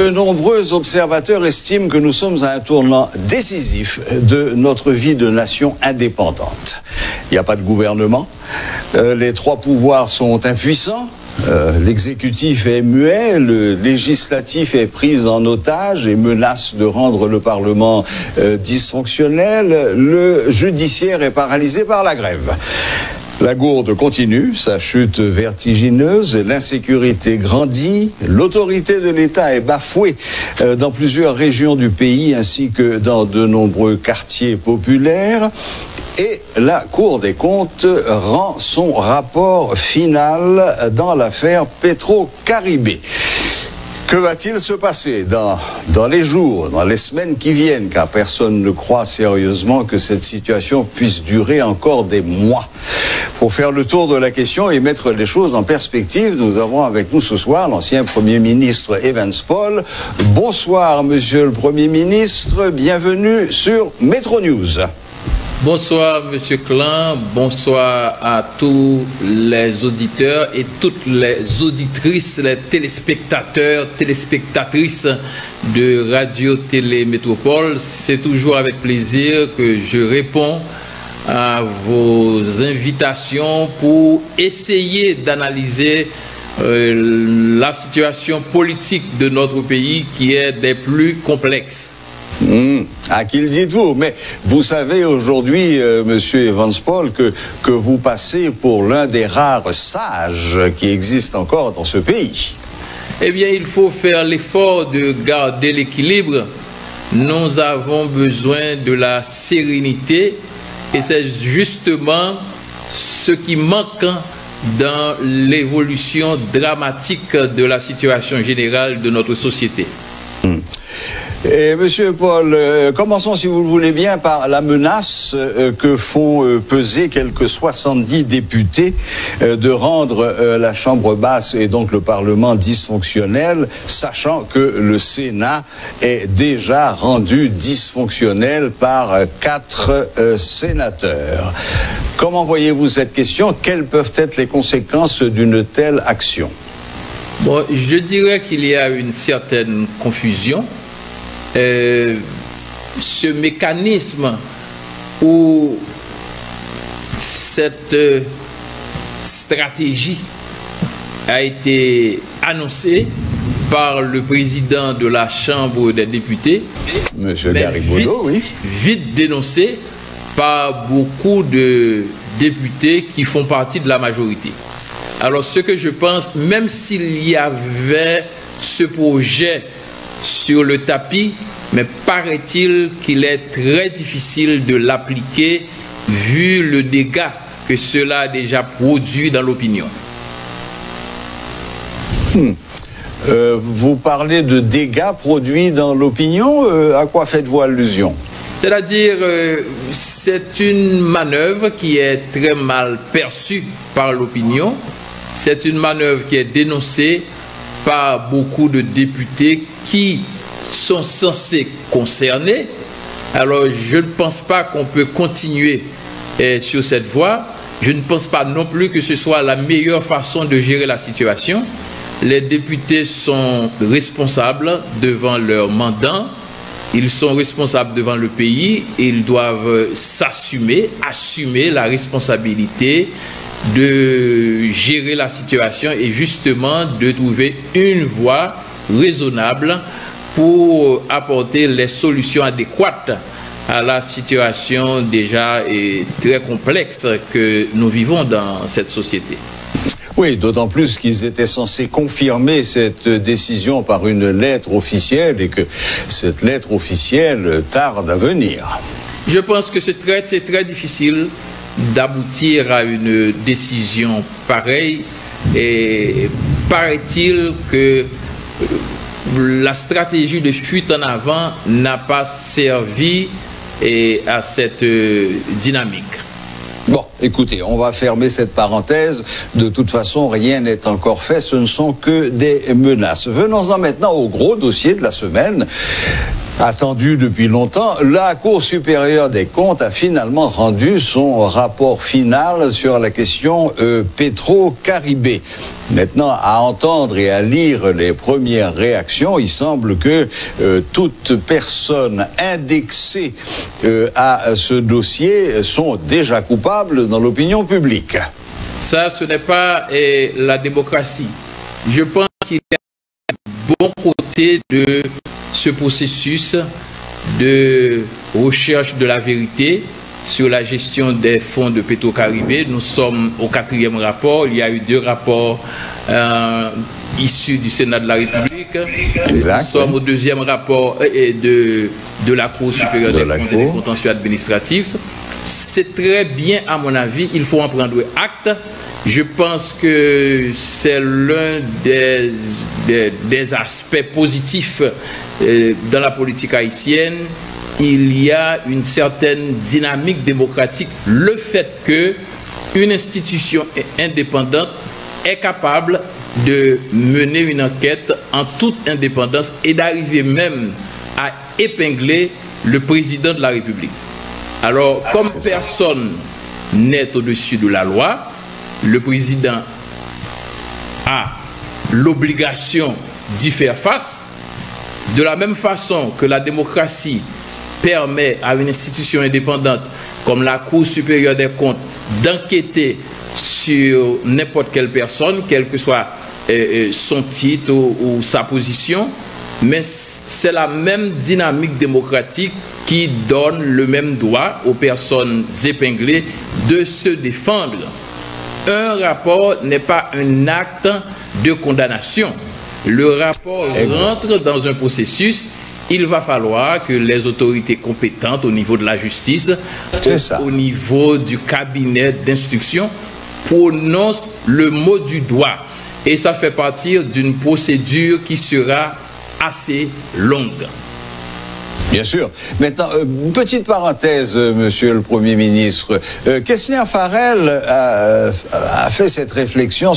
De nombreux observateurs estiment que nous sommes à un tournant décisif de notre vie de nation indépendante. Il n'y a pas de gouvernement, les trois pouvoirs sont impuissants, l'exécutif est muet, le législatif est pris en otage et menace de rendre le Parlement dysfonctionnel, le judiciaire est paralysé par la grève. La gourde continue, sa chute vertigineuse, l'insécurité grandit, l'autorité de l'État est bafouée dans plusieurs régions du pays ainsi que dans de nombreux quartiers populaires. Et la Cour des comptes rend son rapport final dans l'affaire Petro-Caribé. Que va-t-il se passer dans les jours, dans les semaines qui viennent, car personne ne croit sérieusement que cette situation puisse durer encore des mois. Pour faire le tour de la question et mettre les choses en perspective, nous avons avec nous ce soir l'ancien Premier ministre Evans Paul. Bonsoir, Monsieur le Premier ministre, bienvenue sur Metro News. Bonsoir, Monsieur Klein, bonsoir à tous les auditeurs et toutes les auditrices, les téléspectateurs, téléspectatrices de Radio-Télé Métropole. C'est toujours avec plaisir que je réponds à vos invitations pour essayer d'analyser la situation politique de notre pays qui est des plus complexes. À qui le dites-vous? Mais vous savez aujourd'hui, Monsieur Evans Paul, que vous passez pour l'un des rares sages qui existent encore dans ce pays. Eh bien, il faut faire l'effort de garder l'équilibre. Nous avons besoin de la sérénité et c'est justement ce qui manque dans l'évolution dramatique de la situation générale de notre société. Et Monsieur Paul, commençons si vous le voulez bien par la menace que font peser quelques 70 députés de rendre la Chambre basse et donc le Parlement dysfonctionnel, sachant que le Sénat est déjà rendu dysfonctionnel par 4 sénateurs. Comment voyez-vous cette question? Quelles peuvent être les conséquences d'une telle action? Bon, je dirais qu'il y a une certaine confusion. Ce mécanisme ou cette stratégie a été annoncée par le président de la Chambre des députés, Monsieur Garrigue-Boulot, oui. Vite dénoncée par beaucoup de députés qui font partie de la majorité. Alors ce que je pense, même s'il y avait ce projet sur le tapis, mais paraît-il qu'il est très difficile de l'appliquer vu le dégât que cela a déjà produit dans l'opinion. Vous parlez de dégâts produits dans l'opinion, à quoi faites-vous allusion? C'est-à-dire, c'est une manœuvre qui est très mal perçue par l'opinion, c'est une manœuvre qui est dénoncée par beaucoup de députés qui sont censés concernés. Alors je ne pense pas qu'on peut continuer sur cette voie. Je ne pense pas non plus que ce soit la meilleure façon de gérer la situation. Les députés sont responsables devant leur mandat. Ils sont responsables devant le pays. Ils doivent assumer la responsabilité de gérer la situation et justement de trouver une voie raisonnable pour apporter les solutions adéquates à la situation déjà très complexe que nous vivons dans cette société. Oui, d'autant plus qu'ils étaient censés confirmer cette décision par une lettre officielle et que cette lettre officielle tarde à venir. Je pense que c'est très difficile d'aboutir à une décision pareille et paraît-il que la stratégie de fuite en avant n'a pas servi à cette dynamique. Bon, écoutez, on va fermer cette parenthèse. De toute façon, rien n'est encore fait. Ce ne sont que des menaces. Venons-en maintenant au gros dossier de la semaine. Attendu depuis longtemps, la Cour supérieure des comptes a finalement rendu son rapport final sur la question Petro-Caribé. Maintenant, à entendre et à lire les premières réactions, il semble que toute personne indexée à ce dossier sont déjà coupables dans l'opinion publique. Ça, ce n'est pas la démocratie. Je pense qu'il y a un bon côté de ce processus de recherche de la vérité sur la gestion des fonds de Petro-Caribé. Nous sommes au 4e rapport. Il y a eu 2 rapports issus du Sénat de la République. Exact. Nous sommes au 2e rapport de la Cour supérieure des comptes et des contentieux administratifs. C'est très bien, à mon avis. Il faut en prendre acte. Je pense que c'est l'un des aspects positifs dans la politique haïtienne. Il y a une certaine dynamique démocratique. Le fait qu'une institution indépendante est capable de mener une enquête en toute indépendance et d'arriver même à épingler le président de la République. Alors, comme personne n'est au-dessus de la loi, le président a l'obligation d'y faire face. De la même façon que la démocratie permet à une institution indépendante comme la Cour supérieure des comptes d'enquêter sur n'importe quelle personne, quel que soit son titre ou sa position, mais c'est la même dynamique démocratique qui donne le même droit aux personnes épinglées de se défendre. Un rapport n'est pas un acte de condamnation. Le rapport rentre dans un processus. Il va falloir que les autorités compétentes au niveau de la justice, au niveau du cabinet d'instruction, prononcent le mot du doigt. Et ça fait partie d'une procédure qui sera assez longue. Bien sûr. Maintenant, une petite parenthèse, Monsieur le Premier ministre. Kessler Farrell a fait cette réflexion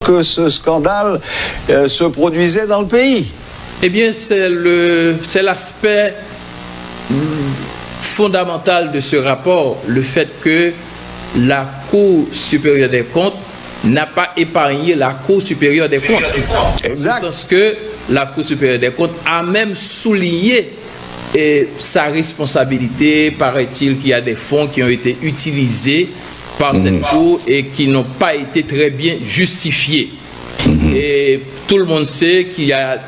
que ce scandale se produisait dans le pays. Eh bien, c'est l'aspect fondamental de ce rapport, le fait que la Cour supérieure des comptes n'a pas épargné la Cour supérieure des comptes. Exact. Parce que la Cour supérieure des comptes a même souligné sa responsabilité. Paraît-il qu'il y a des fonds qui ont été utilisés par cette Cour et qui n'ont pas été très bien justifiés. Et tout le monde sait qu'il y a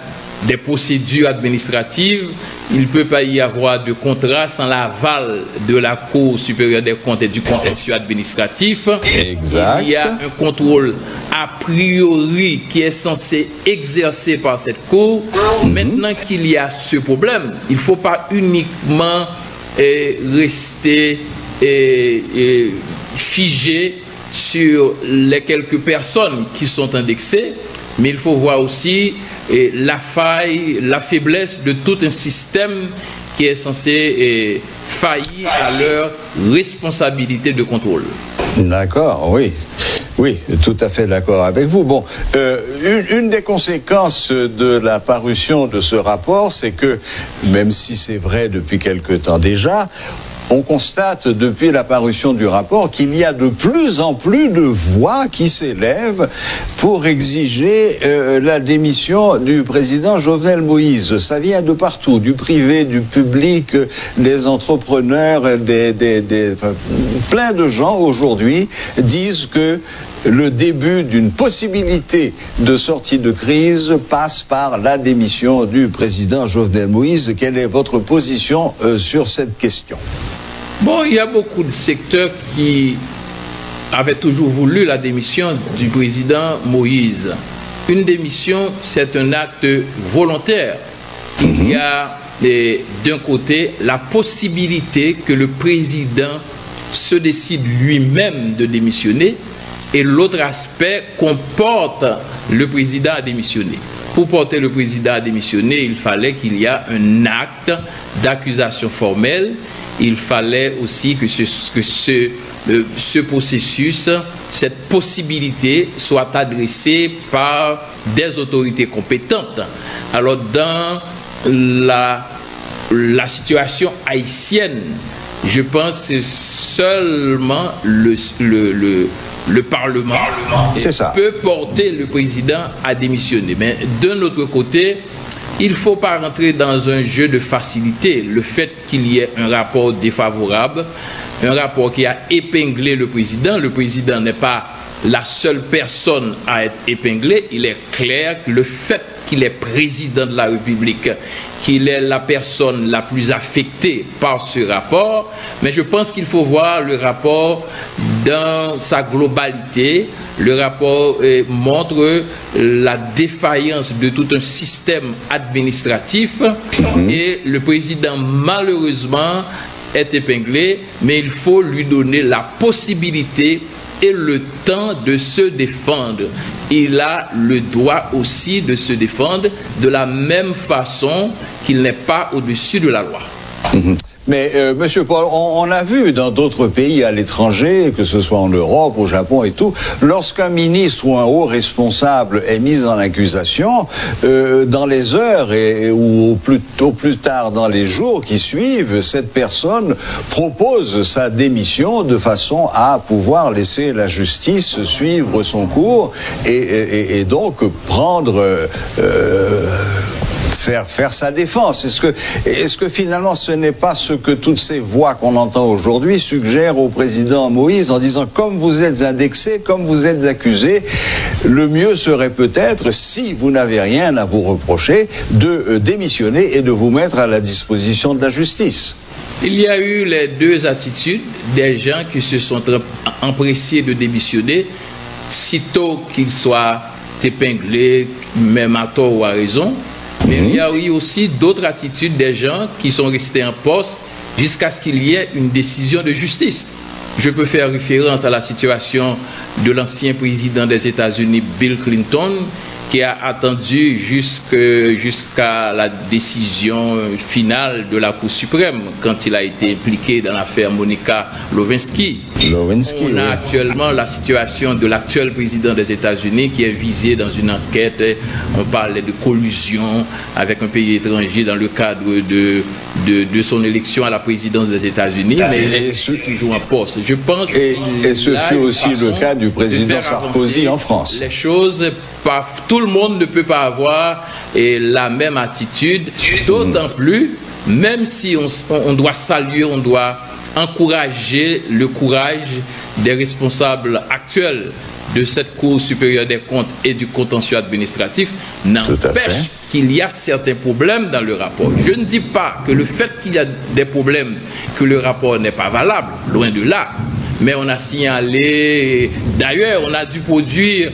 des procédures administratives. Il ne peut pas y avoir de contrat sans l'aval de la Cour supérieure des comptes et du contentieux administratif. Exact. Il y a un contrôle a priori qui est censé exercer par cette Cour. Maintenant qu'il y a ce problème, il ne faut pas uniquement rester figé sur les quelques personnes qui sont indexées, mais il faut voir aussi la faille, la faiblesse de tout un système qui est censé faillir à leur responsabilité de contrôle. D'accord, oui. Oui, tout à fait d'accord avec vous. Bon, une des conséquences de la parution de ce rapport, c'est que, même si c'est vrai depuis quelque temps déjà, on constate depuis la parution du rapport qu'il y a de plus en plus de voix qui s'élèvent pour exiger la démission du président Jovenel Moïse. Ça vient de partout, du privé, du public, des entrepreneurs, plein de gens aujourd'hui disent que le début d'une possibilité de sortie de crise passe par la démission du président Jovenel Moïse. Quelle est votre position sur cette question ? Bon, il y a beaucoup de secteurs qui avaient toujours voulu la démission du président Moïse. Une démission, c'est un acte volontaire. Il y a d'un côté la possibilité que le président se décide lui-même de démissionner, et l'autre aspect qu'on porte le président à démissionner. Pour porter le président à démissionner, il fallait qu'il y ait un acte d'accusation formelle. Il fallait aussi que ce processus, cette possibilité soit adressée par des autorités compétentes. Alors, dans la situation haïtienne, je pense que c'est seulement le Parlement peut porter le président à démissionner. Mais d'un autre côté, il ne faut pas rentrer dans un jeu de facilité. Le fait qu'il y ait un rapport défavorable, un rapport qui a épinglé le président n'est pas la seule personne à être épinglée. Il est clair que le fait qu'il est président de la République, qu'il est la personne la plus affectée par ce rapport, mais je pense qu'il faut voir le rapport dans sa globalité. Le rapport montre la défaillance de tout un système administratif et le président malheureusement est épinglé, mais il faut lui donner la possibilité et le temps de se défendre. Il a le droit aussi de se défendre de la même façon qu'il n'est pas au-dessus de la loi. Mais, Monsieur Paul, on a vu dans d'autres pays à l'étranger, que ce soit en Europe, au Japon et tout, lorsqu'un ministre ou un haut responsable est mis en accusation, dans les heures ou au plus tard dans les jours qui suivent, cette personne propose sa démission de façon à pouvoir laisser la justice suivre son cours et donc prendre... Faire sa défense. Est-ce que finalement ce n'est pas ce que toutes ces voix qu'on entend aujourd'hui suggèrent au président Moïse en disant comme vous êtes indexé, comme vous êtes accusé, le mieux serait peut-être, si vous n'avez rien à vous reprocher, de démissionner et de vous mettre à la disposition de la justice? Il y a eu les deux attitudes des gens qui se sont empressés de démissionner, sitôt qu'ils soient épinglés, même à tort ou à raison. Mais il y a eu aussi d'autres attitudes des gens qui sont restés en poste jusqu'à ce qu'il y ait une décision de justice. Je peux faire référence à la situation de l'ancien président des États-Unis, Bill Clinton, qui a attendu jusqu'à la décision finale de la Cour suprême quand il a été impliqué dans l'affaire Monica Lewinsky. On a actuellement la situation de l'actuel président des États-Unis qui est visé dans une enquête. On parlait de collusion avec un pays étranger dans le cadre de son élection à la présidence des États-Unis, mais il est toujours en poste. Je pense et ce fut aussi le cas du président Sarkozy en France. Les choses, tout le monde ne peut pas avoir la même attitude, d'autant plus, même si on doit saluer, on doit encourager le courage des responsables actuels de cette Cour supérieure des comptes et du contentieux administratif, n'empêche qu'il y a certains problèmes dans le rapport. Je ne dis pas que le fait qu'il y a des problèmes, que le rapport n'est pas valable, loin de là. Mais on a signalé, d'ailleurs, on a dû produire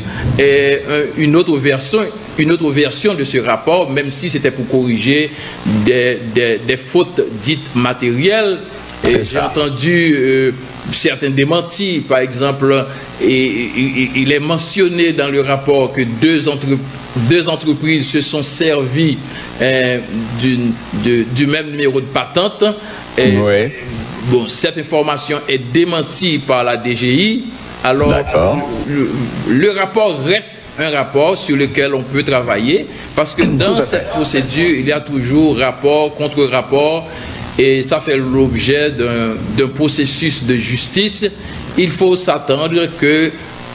une autre version de ce rapport, même si c'était pour corriger des fautes dites matérielles. J'ai entendu certains démentis, par exemple, il est mentionné dans le rapport que deux entreprises se sont servies du même numéro de patente. Bon, cette information est démentie par la DGI. Alors, le rapport reste un rapport sur lequel on peut travailler parce que dans cette procédure, il y a toujours rapport contre rapport et ça fait l'objet d'un processus de justice. Il faut s'attendre que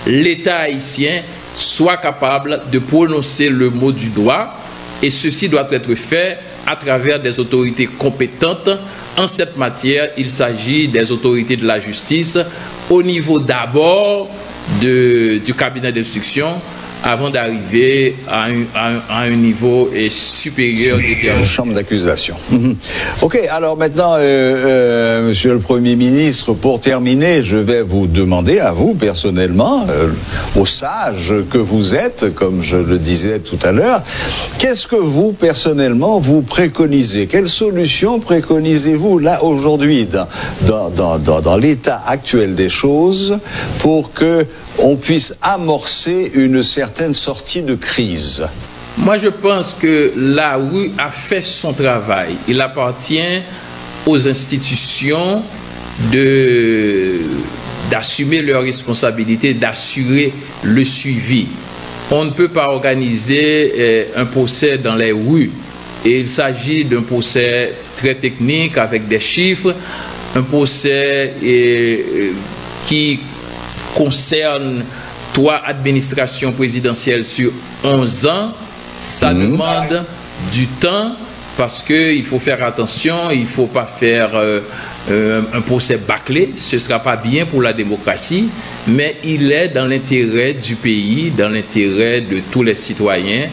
l'État haïtien soit capable de prononcer le mot du droit et ceci doit être fait à travers des autorités compétentes. En cette matière, il s'agit des autorités de la justice au niveau d'abord du cabinet d'instruction avant d'arriver à un niveau supérieur de chambre d'accusation. Ok, alors maintenant, Monsieur le Premier ministre, pour terminer, je vais vous demander à vous personnellement, au sage que vous êtes, comme je le disais tout à l'heure, qu'est-ce que vous personnellement vous préconisez? Quelle solution préconisez-vous là aujourd'hui dans l'état actuel des choses pour que on puisse amorcer une certaine sortie de crise? Moi, je pense que la rue a fait son travail. Il appartient aux institutions d'assumer leurs responsabilités, d'assurer le suivi. On ne peut pas organiser un procès dans les rues. Et il s'agit d'un procès très technique avec des chiffres, un procès qui concerne 3 administrations présidentielles sur 11 ans. Ça demande du temps parce qu'il faut faire attention, il ne faut pas faire un procès bâclé, ce ne sera pas bien pour la démocratie, mais il est dans l'intérêt du pays, dans l'intérêt de tous les citoyens,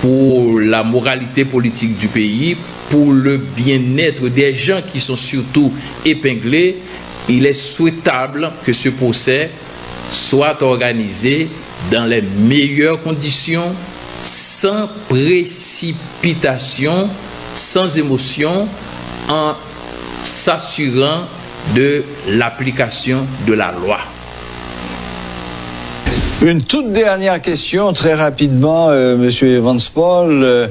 pour la moralité politique du pays, pour le bien-être des gens qui sont surtout épinglés. Il est souhaitable que ce procès soit organisé dans les meilleures conditions, sans précipitation, sans émotion, en s'assurant de l'application de la loi. Une toute dernière question, très rapidement, Monsieur Evans-Paul.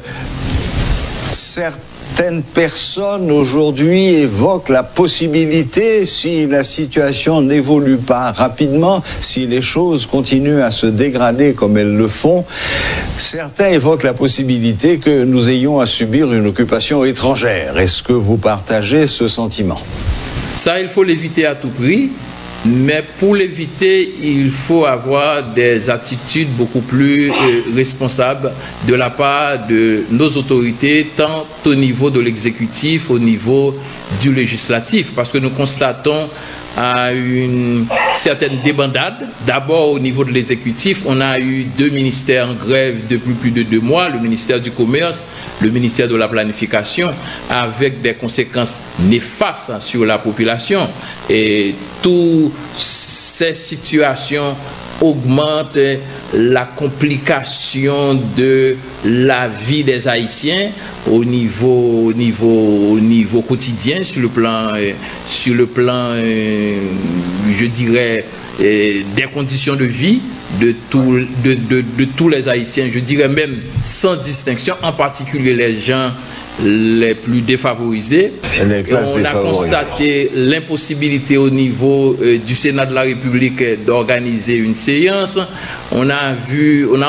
Certaines personnes aujourd'hui évoquent la possibilité, si la situation n'évolue pas rapidement, si les choses continuent à se dégrader comme elles le font, certains évoquent la possibilité que nous ayons à subir une occupation étrangère. Est-ce que vous partagez ce sentiment? Ça, il faut l'éviter à tout prix. Mais pour l'éviter, il faut avoir des attitudes beaucoup plus responsables de la part de nos autorités, tant au niveau de l'exécutif, au niveau du législatif, parce que nous constatons à une certaine débandade. D'abord, au niveau de l'exécutif, on a eu 2 ministères en grève depuis plus de 2 mois, le ministère du Commerce, le ministère de la Planification, avec des conséquences néfastes sur la population. Et toutes ces situations augmentent la complication de la vie des Haïtiens au niveau quotidien, sur le plan je dirais, des conditions de vie de tous les Haïtiens, je dirais même sans distinction, en particulier les gens les plus défavorisés. On a constaté l'impossibilité au niveau du Sénat de la République d'organiser une séance. On a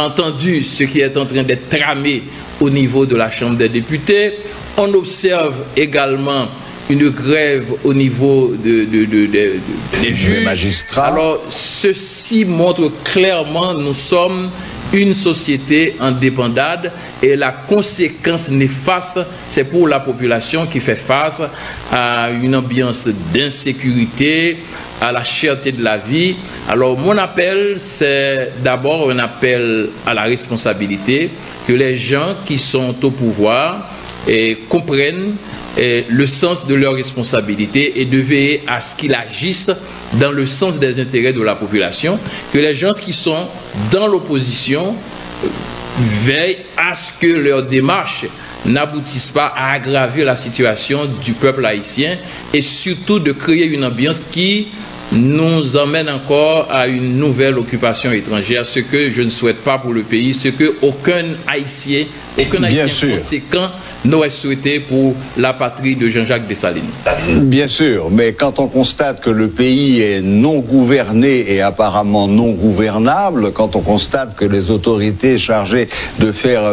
entendu ce qui est en train d'être tramé au niveau de la Chambre des députés. On observe également une grève au niveau des juges. Des magistrats. Alors, ceci montre clairement nous sommes une société en débandade et la conséquence néfaste, c'est pour la population qui fait face à une ambiance d'insécurité, à la cherté de la vie. Alors, mon appel, c'est d'abord un appel à la responsabilité, que les gens qui sont au pouvoir comprennent le sens de leurs responsabilités et de veiller à ce qu'ils agissent dans le sens des intérêts de la population, que les gens qui sont dans l'opposition veillent à ce que leurs démarches n'aboutissent pas à aggraver la situation du peuple haïtien et surtout de créer une ambiance qui nous emmène encore à une nouvelle occupation étrangère, ce que je ne souhaite pas pour le pays, ce que aucun Haïtien conséquent n'aurait souhaité pour la patrie de Jean-Jacques Dessalines. Bien sûr, mais quand on constate que le pays est non gouverné et apparemment non gouvernable, quand on constate que les autorités chargées de faire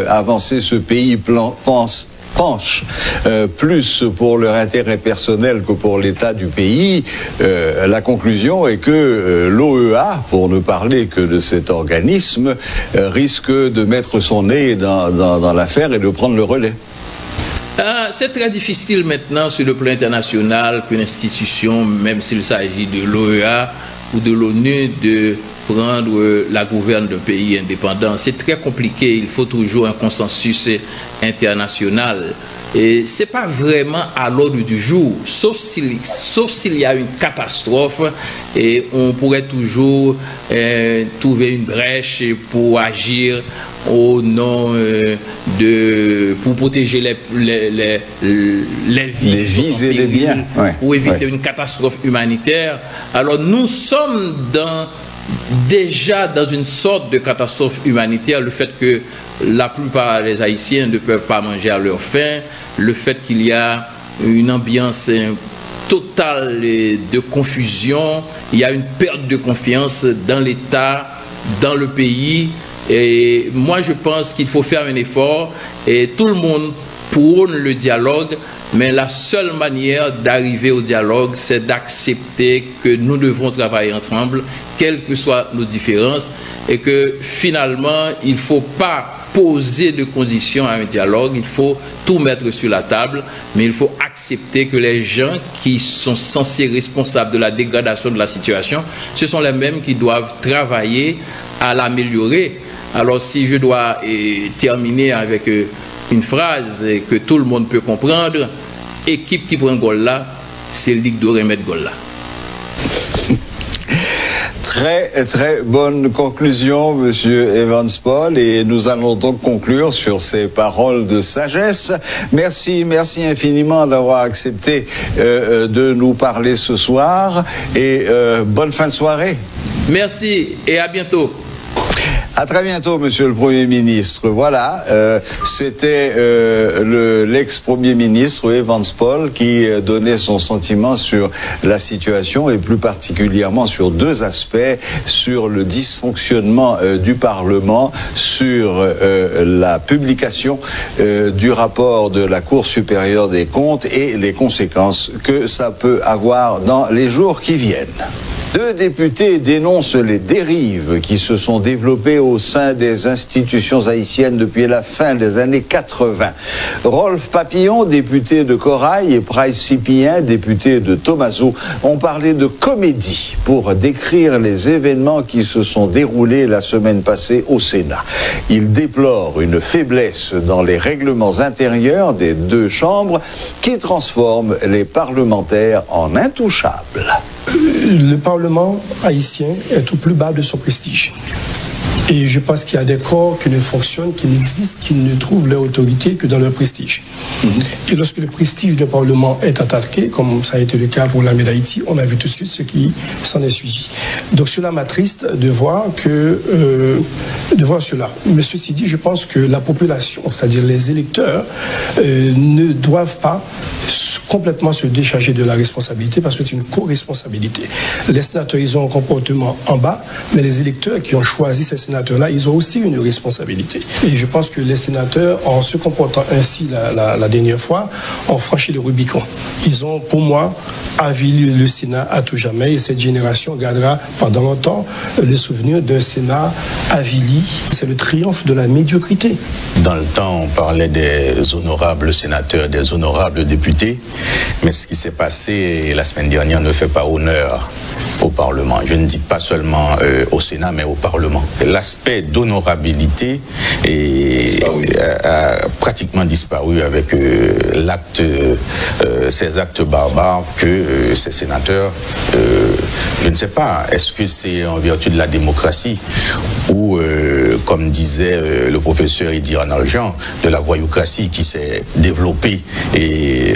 avancer ce pays penchent plus pour leur intérêt personnel que pour l'état du pays, la conclusion est que l'OEA, pour ne parler que de cet organisme, risque de mettre son nez dans l'affaire et de prendre le relais. C'est très difficile maintenant sur le plan international qu'une institution, même s'il s'agit de l'OEA ou de l'ONU, de prendre la gouverne d'un pays indépendant. C'est très compliqué, il faut toujours un consensus international. Et ce n'est pas vraiment à l'ordre du jour, sauf s'il y a une catastrophe et on pourrait toujours trouver une brèche pour agir au nom pour protéger les vies et les biens, pour éviter une catastrophe humanitaire. Alors nous sommes dans déjà dans une sorte de catastrophe humanitaire, le fait que la plupart des Haïtiens ne peuvent pas manger à leur faim, le fait qu'il y a une ambiance totale de confusion, il y a une perte de confiance dans l'État, dans le pays. Et moi, je pense qu'il faut faire un effort et tout le monde prône le dialogue, mais la seule manière d'arriver au dialogue, c'est d'accepter que nous devons travailler ensemble, quelles que soient nos différences, et que finalement, il ne faut pas poser de conditions à un dialogue, il faut tout mettre sur la table, mais il faut accepter que les gens qui sont censés responsables de la dégradation de la situation, ce sont les mêmes qui doivent travailler à l'améliorer. Alors si je dois terminer avec une phrase que tout le monde peut comprendre, équipe qui prend goal là, c'est Ligue de remettre goal là. Très, très bonne conclusion, Monsieur Evans Paul, et nous allons donc conclure sur ces paroles de sagesse. Merci infiniment d'avoir accepté de nous parler ce soir, et bonne fin de soirée. Merci et à bientôt. À très bientôt, Monsieur le Premier ministre. Voilà, c'était l'ex-Premier ministre Evans Paul qui donnait son sentiment sur la situation et plus particulièrement sur deux aspects, sur le dysfonctionnement du Parlement, sur la publication du rapport de la Cour supérieure des comptes et les conséquences que ça peut avoir dans les jours qui viennent. Deux députés dénoncent les dérives qui se sont développées au sein des institutions haïtiennes depuis la fin des années 80. Rolf Papillon, député de Corail, et Price Sipien, député de Thomazeau, ont parlé de comédie pour décrire les événements qui se sont déroulés la semaine passée au Sénat. Ils déplorent une faiblesse dans les règlements intérieurs des deux chambres qui transforment les parlementaires en intouchables. Le Parlement haïtien est au plus bas de son prestige. Et je pense qu'il y a des corps qui ne fonctionnent, qui n'existent, qui ne trouvent leur autorité que dans leur prestige. Et lorsque le prestige du Parlement est attaqué, comme ça a été le cas pour l'armée d'Haïti, on a vu tout de suite ce qui s'en est suivi. Donc cela m'attriste de voir cela. Mais ceci dit, je pense que la population, c'est-à-dire les électeurs, ne doivent pas complètement se décharger de la responsabilité parce que c'est une co-responsabilité. Les sénateurs, ils ont un comportement en bas, mais les électeurs qui ont choisi ces sénateurs-là, ils ont aussi une responsabilité. Et je pense que les sénateurs, en se comportant ainsi la dernière fois, ont franchi le Rubicon. Ils ont, pour moi, avili le Sénat à tout jamais et cette génération gardera pendant longtemps le souvenir d'un Sénat avili. C'est le triomphe de la médiocrité. Dans le temps, on parlait des honorables sénateurs, des honorables députés, mais ce qui s'est passé la semaine dernière ne fait pas honneur au Parlement. Je ne dis pas seulement au Sénat, mais au Parlement. L'aspect d'honorabilité a pratiquement disparu avec ces actes barbares que ces sénateurs, je ne sais pas, est-ce que c'est en vertu de la démocratie ou, comme disait le professeur Idi Ranaljan, de la voyoucratie qui s'est développée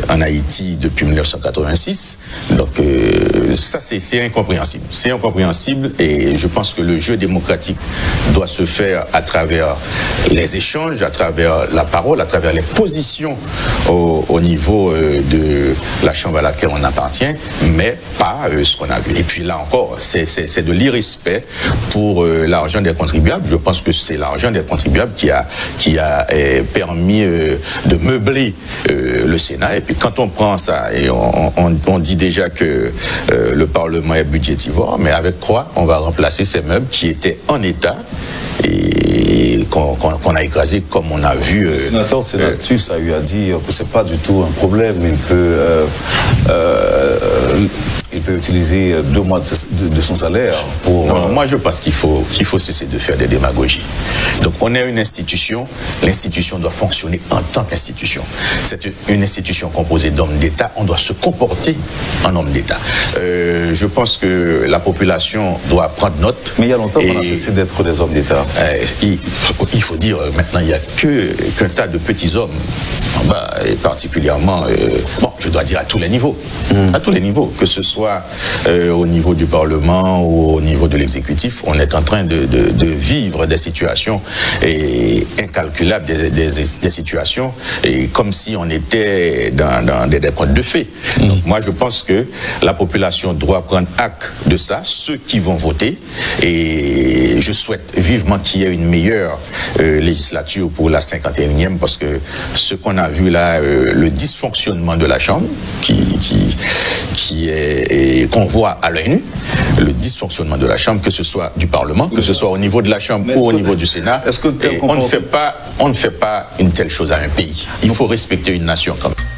en Haïti depuis 1986. Donc ça, c'est incompréhensible. C'est incompréhensible et je pense que le jeu démocratique doit se faire à travers les échanges, à travers la parole, à travers les positions au niveau de la chambre à laquelle on appartient, mais pas ce qu'on a vu. Et puis là encore, c'est de l'irrespect pour l'argent des contribuables. Je pense que c'est l'argent des contribuables qui a permis de meubler le Sénat. Et puis quand on prend ça et on dit déjà que le Parlement est budgétivore, mais avec quoi on va remplacer ces meubles qui étaient en état et qu'on a écrasé comme on a vu. Le sénateur Sénatus a eu à dire que c'est pas du tout un problème. Il peut utiliser 2 mois de son salaire pour... Non, moi je pense qu'il faut cesser de faire des démagogies. Donc on est une institution, l'institution doit fonctionner en tant qu'institution. C'est une institution composée d'hommes d'État, on doit se comporter en homme d'État. Je pense que la population doit prendre note. Mais il y a longtemps qu'on a cessé d'être des hommes d'État. Il faut dire, maintenant il n'y a qu'un tas de petits hommes, et particulièrement, je dois dire à tous les niveaux, à tous les niveaux, que ce soit soit au niveau du Parlement ou au niveau de l'exécutif, on est en train de vivre des situations incalculables, des situations comme si on était dans des contes de fées. Donc moi je pense que la population doit prendre acte de ça, ceux qui vont voter, et je souhaite vivement qu'il y ait une meilleure législature pour la 51e, parce que ce qu'on a vu là, le dysfonctionnement de la Chambre, qu'on voit à l'œil nu, le dysfonctionnement de la Chambre, que ce soit du Parlement, que ce soit au niveau de la Chambre ou au niveau du Sénat, on ne fait pas une telle chose à un pays. Il faut respecter une nation quand même.